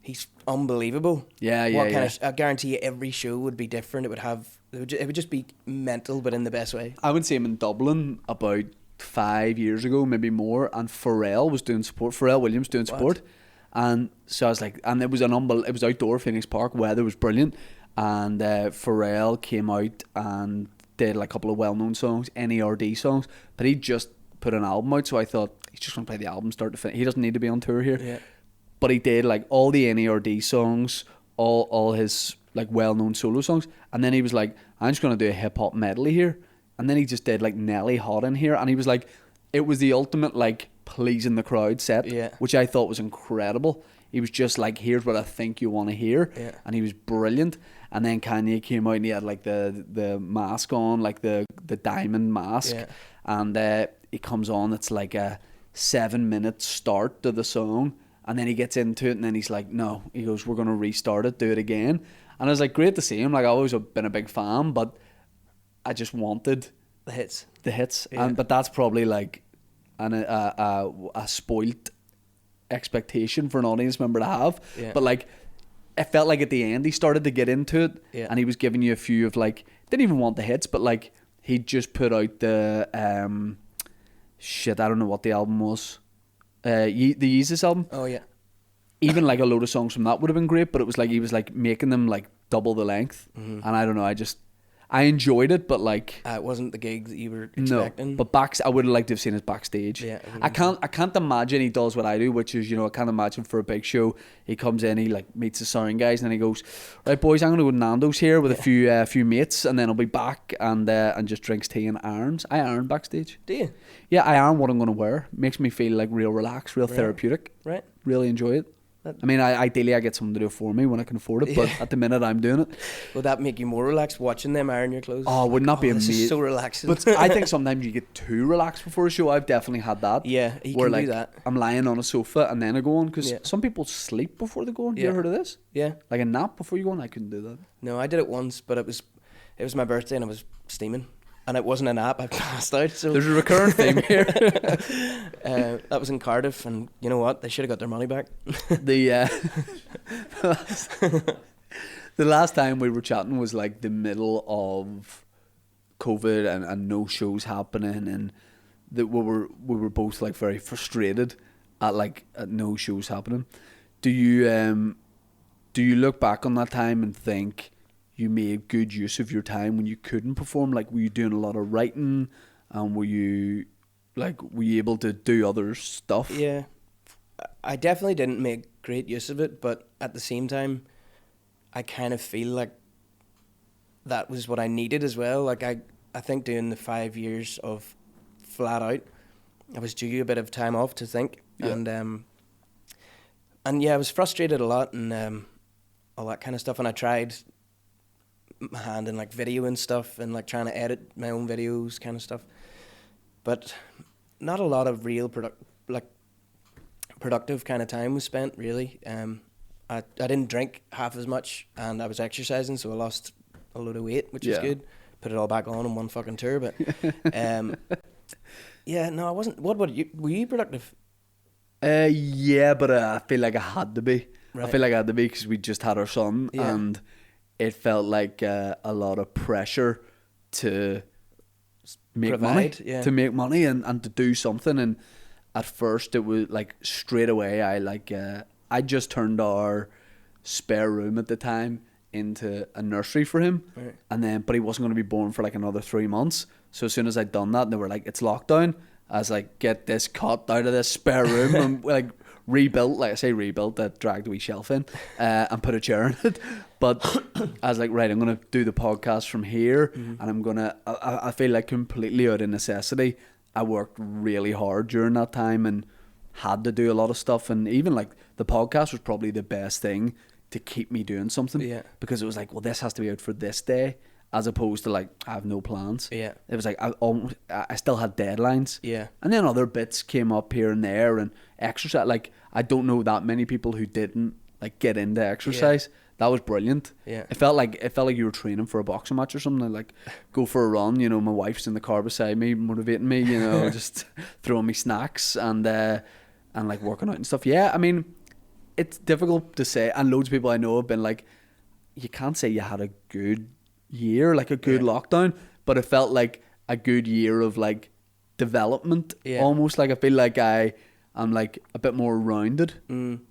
he's unbelievable. I guarantee you every show would be different. It would just be mental, but in the best way. I would see him in Dublin about 5 years ago, maybe more, and Pharrell was doing support. Pharrell Williams doing support, and so I was like, and it was it was outdoor, Phoenix Park, weather was brilliant, and Pharrell came out and did like a couple of well-known songs, NERD songs, but he just put an album out, so I thought he's just gonna play the album start to finish. He doesn't need to be on tour here, but he did like all the NERD songs, all his like well-known solo songs, and then he was like, I'm just gonna do a hip-hop medley here, and then he just did like Nelly Hot in here, and he was like, it was the ultimate like pleasing the crowd set, which I thought was incredible. He was just like, here's what I think you want to hear, and he was brilliant. And then Kanye came out and he had like the mask on, like the diamond mask, and he comes on, it's like a 7-minute start to the song, and then he gets into it, and then he's like, no, he goes, we're gonna restart it, do it again. And I was like, great to see him. Like, I've always been a big fan, but I just wanted the hits. But that's probably like a spoilt expectation for an audience member to have. But like, it felt like at the end he started to get into it, and he was giving you a few of like, didn't even want the hits, but like he just put out the I don't know what the album was, the Yeezus album. Even like a load of songs from that would have been great, but it was like he was like making them like double the length, and I don't know, I enjoyed it, but like it wasn't the gig that you were expecting. No, but I would have liked to have seen his Backstage. I can't imagine he does what I do, which is, I can't imagine for a big show he comes in, he like meets the sound guys, and then he goes, right boys, I'm gonna go to Nando's here with a few mates, and then I'll be back and just drinks tea and irons. I iron backstage. Do you? Yeah, I iron what I'm gonna wear. Makes me feel like real relaxed, real therapeutic. Right. Really enjoy it. I mean, ideally I get someone to do it for me when I can afford it, but at the minute I'm doing it. Would that make you more relaxed watching them iron your clothes? Oh, wouldn't that be amazing? This is so relaxing. But I think sometimes you get too relaxed before a show. I've definitely had that. Yeah, you can do that. I'm lying on a sofa and then I go on, because some people sleep before they go on. You ever heard of this? Yeah. Like a nap before you go on? I couldn't do that. No, I did it once, but it was my birthday and I was steaming. And it wasn't a nap, I passed out. So there's a recurrent theme here. That was in Cardiff, and you know what? They should have got their money back. The last time we were chatting was like the middle of COVID and no shows happening, and that we were both like very frustrated at no shows happening. Do you look back on that time and think you made good use of your time when you couldn't perform? Like, were you doing a lot of writing, and were you able to do other stuff? Yeah, I definitely didn't make great use of it, but at the same time, I kind of feel like that was what I needed as well. Like, I think doing the 5 years of flat out, I was due a bit of time off to think, and yeah, I was frustrated a lot and all that kind of stuff, and I tried my hand in like video and stuff, and like trying to edit my own videos, kind of stuff, but not a lot of real productive kind of time was spent really. I didn't drink half as much, and I was exercising, so I lost a load of weight, which was good. Put it all back on in one fucking tour, but yeah, no, I wasn't. What about you? Were you productive? Yeah, but I feel like I had to be. Right. I feel like I had to be because we just had our son, and it felt like a lot of pressure to make money, to make money and to do something. And at first, it was like straight away. I just turned our spare room at the time into a nursery for him, right. but he wasn't going to be born for like another 3 months. So as soon as I'd done that, they were like, "It's lockdown." I was like, "Get this cot out of this spare room," and like rebuilt. Like I say, rebuilt. I dragged a wee shelf in and put a chair in it. But I was like, right, I'm gonna do the podcast from here, and I'm gonna. I feel like completely out of necessity. I worked really hard during that time and had to do a lot of stuff, and even like the podcast was probably the best thing to keep me doing something, because it was like, well, this has to be out for this day, as opposed to like I have no plans. It was like I still had deadlines, and then other bits came up here and there, and exercise. Like I don't know that many people who didn't like get into exercise. That was brilliant. It felt like you were training for a boxing match or something. Like go for a run. You know, my wife's in the car beside me, motivating me. You know, just throwing me snacks and like working out and stuff. Yeah, I mean, it's difficult to say, and loads of people I know have been like, you can't say you had a good year, like a good lockdown, but it felt like a good year of like development. Almost like I feel like I'm like a bit more rounded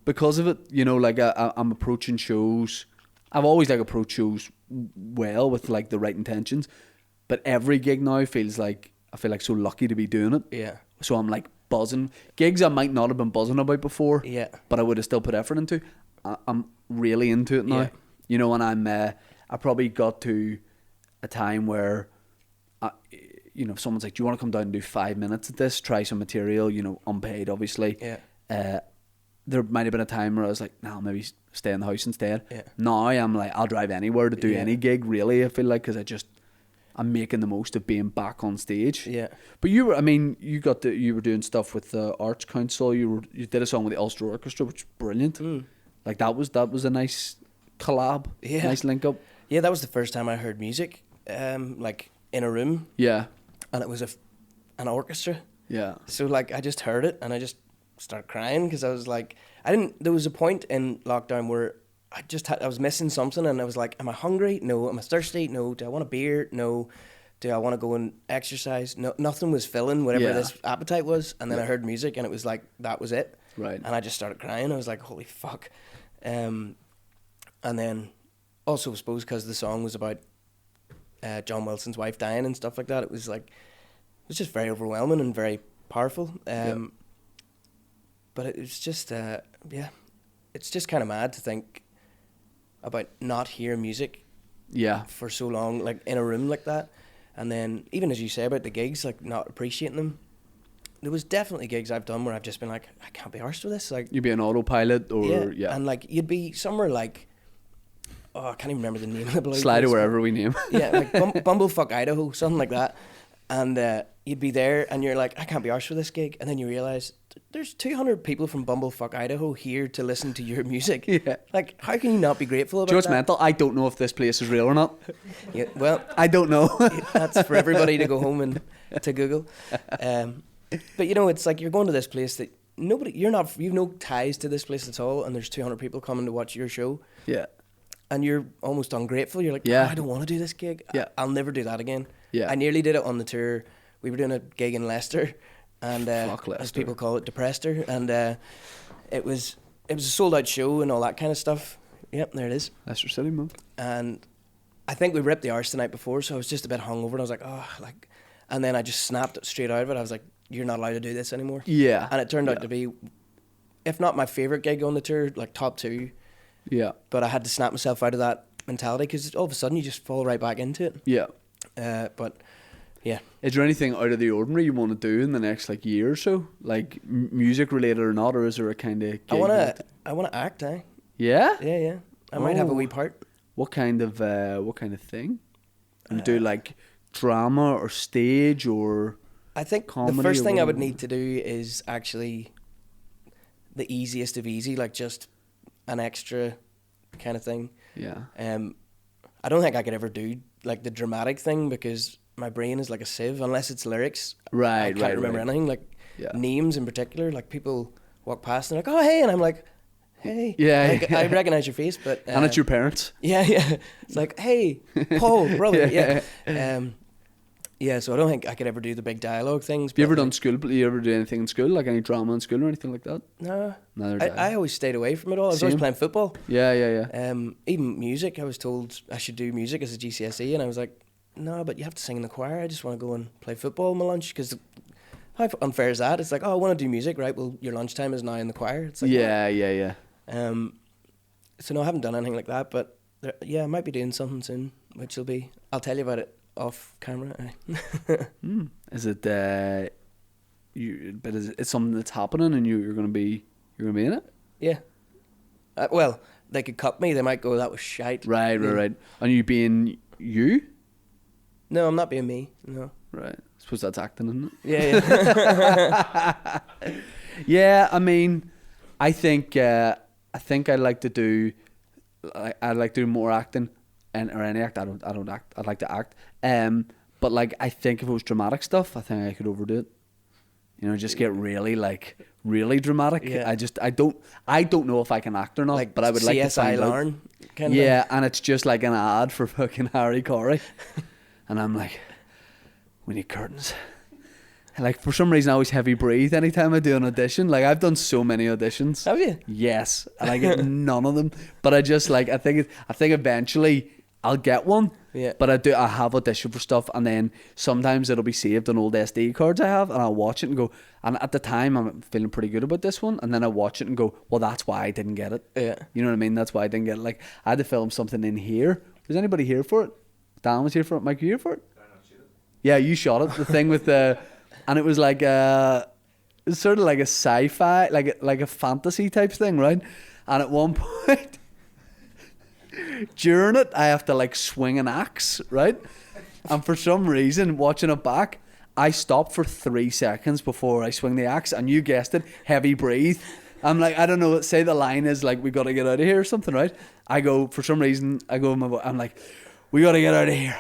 because of it. You know, like I'm approaching shows. I've always like approached shows well with like the right intentions, but every gig now feels like I feel like so lucky to be doing it. So I'm like buzzing. Gigs I might not have been buzzing about before, but I would have still put effort into. I'm really into it now. You know, and I probably got to a time where, you know, if someone's like, "Do you want to come down and do 5 minutes at this? Try some material," you know, unpaid, obviously. There might have been a time where I was like, "No, maybe stay in the house instead." Now I'm like, I'll drive anywhere to do any gig. Really, I feel like, because I'm making the most of being back on stage. But you were, I mean, you were doing stuff with the Arts Council. You did a song with the Ulster Orchestra, which is brilliant. Like that was a nice collab. Nice link up. Yeah, that was the first time I heard music, like in a room. And it was an orchestra. So like I just heard it and I just started crying, because I was like, there was a point in lockdown where I was missing something, and I was like, am I hungry? No. Am I thirsty? No. Do I want a beer? No. Do I want to go and exercise? No. Nothing was filling whatever this appetite was. And then I heard music, and it was like, that was it. Right. And I just started crying. I was like, holy fuck. And then also, I suppose, because the song was about John Wilson's wife dying and stuff like that, it was just very overwhelming and very powerful. But it was just, it's just kind of mad to think about not hearing music for so long, like in a room like that. And then even as you say about the gigs, like not appreciating them, there was definitely gigs I've done where I've just been like, I can't be arsed with this. Like you'd be an autopilot, or and like you'd be somewhere like, I can't even remember the name of the bloody Slide or place. wherever we name. Like Bumblefuck, Idaho, something like that. And you'd be there and you're like, I can't be arsed for this gig. And then you realise there's 200 people from Bumblefuck, Idaho here to listen to your music. Like, how can you not be grateful about that? Just mental. I don't know if this place is real or not. Well, I don't know. That's for everybody to go home and to Google. But you know, it's like you're going to this place that you've no ties to this place at all, and there's 200 people coming to watch your show. And you're almost ungrateful. You're like, I don't want to do this gig. I'll never do that again. I nearly did it on the tour. We were doing a gig in Leicester, and as people call it, Deprester, and it was a sold out show and all that kind of stuff. Yep, there it is. Leicester City, man. And I think we ripped the arse the night before, so I was just a bit hungover, and I was like, and then I just snapped straight out of it. I was like, you're not allowed to do this anymore. And it turned out to be, if not my favourite gig on the tour, like top 2. But I had to snap myself out of that mentality, because all of a sudden you just fall right back into it. But Yeah. Is there anything out of the ordinary you want to do in the next like year or so, like music related or not, or is there a kind of? I wanna act. Yeah. Yeah. I might have a Oh. wee part. What kind of thing? And do like drama or stage or? I think comedy the first or thing I would whatever? need to do is actually the easiest of easy, like just an extra kind of thing. Yeah. I don't think I could ever do like the dramatic thing because my brain is like a sieve unless it's lyrics. Right. I can't remember anything, like Yeah. names in particular. Like people walk past and they're like, "Oh, hey," and I'm like, "Hey." Yeah, Like, yeah. I recognize your face, but And it's your parents. yeah. It's like, "Hey, Paul, brother." Yeah. Yeah, so I don't think I could ever do the big dialogue things. Have you ever but, done school? You ever do anything in school, like any drama in school or anything like that? No. Neither did I always stayed away from it all. I was Same. always playing football. Yeah. Even music, I was told I should do music as a GCSE, and I was like, no, but you have to sing in the choir. I just want to go and play football in my lunch, because how unfair is that? It's like, oh, I want to do music, right? Well, your lunchtime is now in the choir. It's like, Yeah. so no, I haven't done anything like that, but I might be doing something soon, which will be, I'll tell you about it off camera. Is it? But is it something that's happening, and you're gonna be in it? Yeah. Well, they could cut me. They might go, that was shite. Right. Yeah. And you being you? No, I'm not being me. No. Right. I suppose that's acting, isn't it? Yeah. Yeah. I mean, I think I'd like to do. I'd like to do more acting, or any act. I don't act. I'd like to act. But like, I think if it was dramatic stuff, I think I could overdo it. You know, just get really dramatic. Yeah. I don't know if I can act or not. Like but I would like to CSI find out. Larn kind of. Yeah, and it's just like an ad for fucking Harry Corey, and I'm like, we need curtains. Like, for some reason, I always heavy breathe anytime I do an audition. Like, I've done so many auditions. Have you? Yes, and I get none of them. But I just like, I think eventually I'll get one. Yeah. But I have auditioned for stuff, and then sometimes it'll be saved on old SD cards I have, and I'll watch it and go. And at the time, I'm feeling pretty good about this one, and then I watch it and go, well, that's why I didn't get it. Yeah. You know what I mean? That's why I didn't get it. Like, I had to film something in here. Was anybody here for it? Dan was here for it. Mike, you here for it? Yeah, you shot it. The thing with the, and it was like it was sort of like a sci-fi, like a fantasy type thing, right? And at one point, during it, I have to like swing an axe, right? And for some reason, watching it back, I stop for 3 seconds before I swing the axe, and you guessed it, heavy breathe. I'm like, I don't know, say the line is like, we got to get out of here or something, right? I go, for some reason, I'm like, we got to get out of here.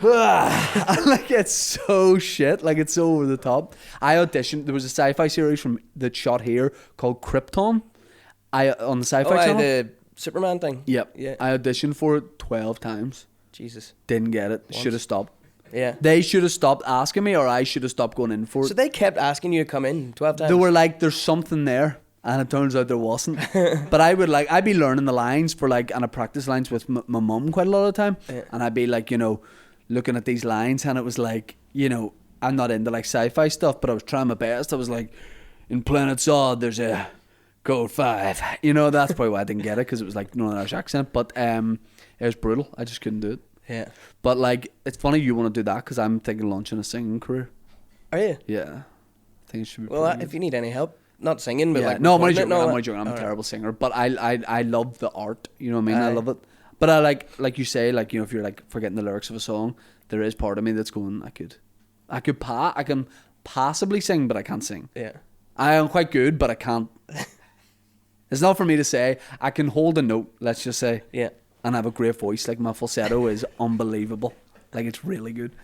And like, it's so shit, like it's so over the top. I auditioned, there was a sci-fi series that shot here called Krypton. On the sci-fi channel. The Superman thing. Yep. Yeah. I auditioned for it 12 times. Jesus. Didn't get it. Once. Should have stopped. Yeah. They should have stopped asking me, or I should have stopped going in for it. So they kept asking you to come in 12 times. They were like, there's something there. And it turns out there wasn't. But I'd be learning the lines and I practice lines with my mum quite a lot of the time. Yeah. And I'd be like, looking at these lines, and it was like, I'm not into like sci-fi stuff, but I was trying my best. I was like, in Planet Zod, there's a code 5. That's probably why I didn't get it, because it was like Northern Irish accent. But it was brutal. I just couldn't do it. Yeah. But like, it's funny you want to do that, because I'm thinking of launching a singing career. Are you? Yeah. I think it should be Well, pretty if good. you need any help, not singing, but Yeah. like No, I'm only recording joking. it and I'm all only that. joking. I'm a Alright. terrible singer, but I love the art. You know what I mean? I Aye. love it. But I like you say, like, if you're like forgetting the lyrics of a song, there is part of me that's going, I can possibly sing, but I can't sing. Yeah. I am quite good, but I can't. It's not for me to say. I can hold a note, let's just say. Yeah. And I have a great voice. Like, my falsetto is unbelievable. Like, it's really good.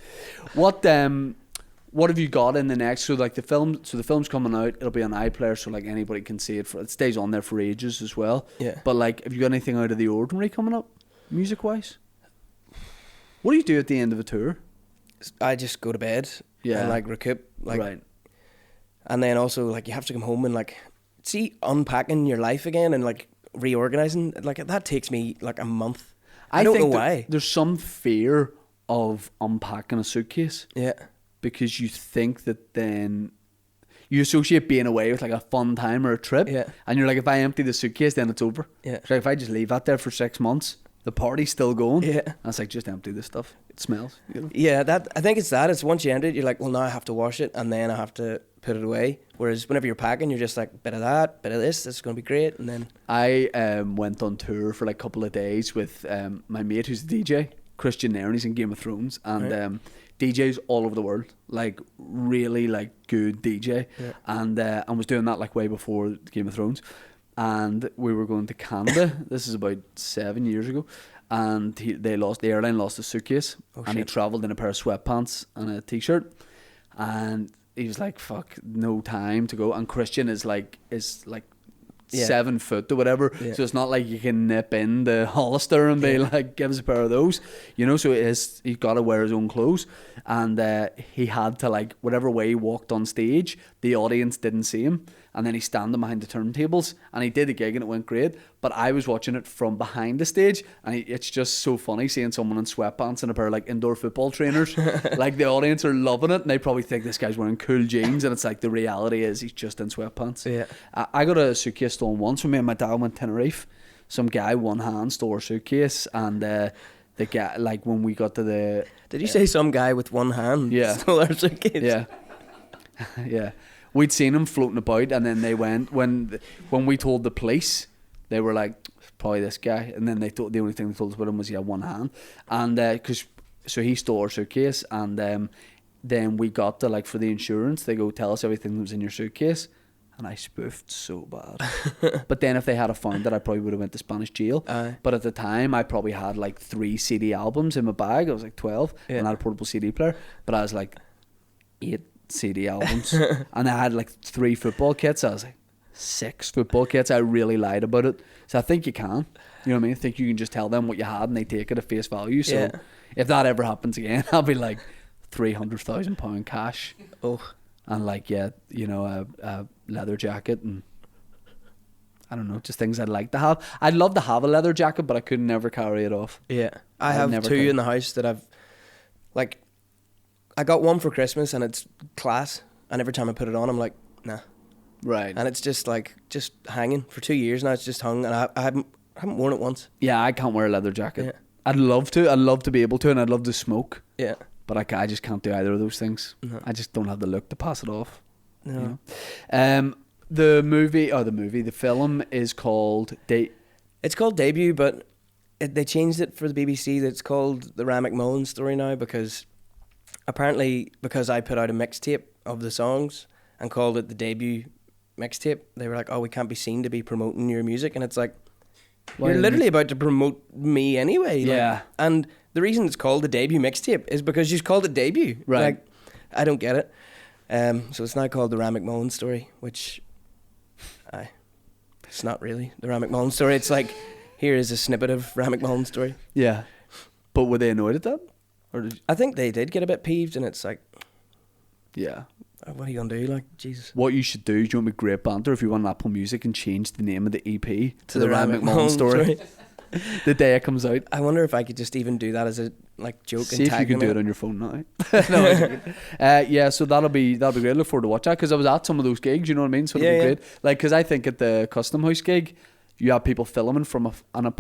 What have you got in the next? So like the film's coming out. It'll be on iPlayer, so like anybody can see it. It stays on there for ages as well. Yeah. But like, have you got anything out of the ordinary coming up, music wise? What do you do at the end of a tour? I just go to bed. Yeah. And like recoup. Like, Right. And then also like you have to come home and like unpacking your life again and like reorganizing. Like that takes me like a month. I don't know why. There's some fear of unpacking a suitcase. Yeah. Because you think that then you associate being away with like a fun time or a trip. Yeah. And you're like, if I empty the suitcase, then it's over. Yeah. So if I just leave that there for 6 months, the party's still going. Yeah. And it's like, just empty this stuff. It smells. You know? Yeah, I think it's that. It's once you enter it, you're like, well, now I have to wash it and then I have to put it away. Whereas whenever you're packing, you're just like, bit of that, bit of this is going to be great. And then I went on tour for like a couple of days with my mate who's a DJ, Christian Nairn. He's in Game of Thrones. And DJs all over the world, like really like good DJ. Yeah. And I was doing that like way before Game of Thrones. And we were going to Canada. This is about 7 years ago. And the airline lost a suitcase. And he travelled in a pair of sweatpants and a t-shirt. And he was like, fuck, no time to go. And Christian is like 7 foot or whatever. Yeah. So it's not like you can nip in the Hollister and be like, give us a pair of those. You know, so he's got to wear his own clothes. And he had to, like, whatever way he walked on stage, the audience didn't see him. And then he's standing behind the turntables, and he did a gig and it went great. But I was watching it from behind the stage, and it's just so funny seeing someone in sweatpants and a pair of like indoor football trainers. Like the audience are loving it, and they probably think this guy's wearing cool jeans, and it's like the reality is he's just in sweatpants. Yeah. I got a suitcase stolen once when me and my dad went to Tenerife. Some guy one hand stole our suitcase, and the guy, like when we got to the... Did you say some guy with one hand stole our suitcase? Yeah. Yeah. We'd seen him floating about, and then they went when we told the police, they were like, probably this guy, and then the only thing they told us about him was he had one hand, and so he stole our suitcase, and then we got to, like, for the insurance, they go, tell us everything that was in your suitcase, and I spoofed so bad. But then if they had found it, I probably would have went to Spanish jail. But at the time, I probably had like 3 CD albums in my bag. I was like 12, and I had a portable CD player, but I was like 8 CD albums. And I had like 3 football kits. I was like 6 football kits. I really lied about it. So I think you can. You know what I mean? I think you can just tell them what you had and they take it at face value. So if that ever happens again, I'll be like £300,000 cash. Oh. And like, a leather jacket and I don't know, just things I'd like to have. I'd love to have a leather jacket, but I could never carry it off. Yeah. I have 2 in the house that I've, like, I got one for Christmas and it's class, and every time I put it on I'm like, nah. Right. And it's just like, just hanging for 2 years now. It's just hung, and I haven't worn it once. Yeah, I can't wear a leather jacket. Yeah. I'd love to be able to, and I'd love to smoke. Yeah. But I just can't do either of those things. No. I just don't have the look to pass it off. No. You know? The film is called It's called Debut, but they changed it for the BBC. It's called the Ryan McMullan story now, because apparently, because I put out a mixtape of the songs and called it the Debut mixtape, they were like, oh, we can't be seen to be promoting your music. And it's like, you're literally about to promote me anyway. Yeah. Like, and the reason it's called the Debut mixtape is because you called it Debut. Right. Like, I don't get it. So it's now called the Ryan McMullan story, which it's not really the Ryan McMullan story. It's like, here is a snippet of Ryan McMullan's story. Yeah. But were they annoyed at that? I think they did get a bit peeved, and it's like, yeah, what are you gonna do? Like, Jesus. What you should do, you know, with great banter, if you want Apple Music, and change the name of the EP to the Ryan McMullan story. The day it comes out. I wonder if I could just even do that as a joke. See and tag if you can do it on your phone now. No, so that'll be great. Look forward to watch that, because I was at some of those gigs. You know what I mean? So it'll be great. Like, because I think at the Custom House gig, you have people filming from not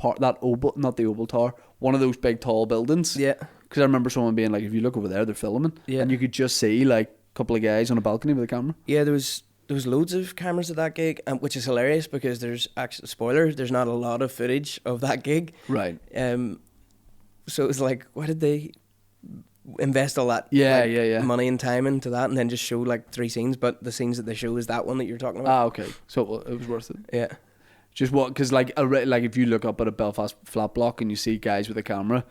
the Oval Tower, one of those big tall buildings. Yeah. Because I remember someone being like, if you look over there, they're filming. Yeah. And you could just see like a couple of guys on a balcony with a camera. Yeah, there was loads of cameras at that gig, which is hilarious, because there's actually, spoiler, there's not a lot of footage of that gig. Right. So it was like, why did they invest all that money and time into that, and then just show like 3 scenes, but the scenes that they show is that one that you're talking about? Okay. So it was worth it. Yeah. Just what? Because like if you look up at a Belfast flat block and you see guys with a camera,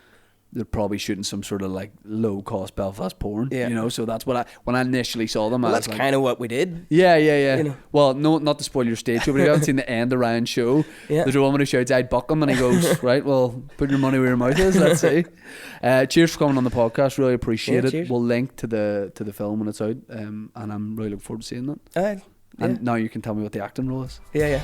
they're probably shooting some sort of like low cost Belfast porn. Yeah. You know, so that's what when I initially saw them. Well, that's kind of what we did. Yeah. You know? Well, no, not to spoil your stage show, but if you haven't seen the end of Ryan's show, there's a woman who shouts, "I'd buck him," and he goes, "Right, well, put your money where your mouth is." Let's see. Cheers for coming on the podcast. Really appreciate it. Cheers. We'll link to the film when it's out, and I'm really looking forward to seeing that. And now you can tell me what the acting role is. Yeah.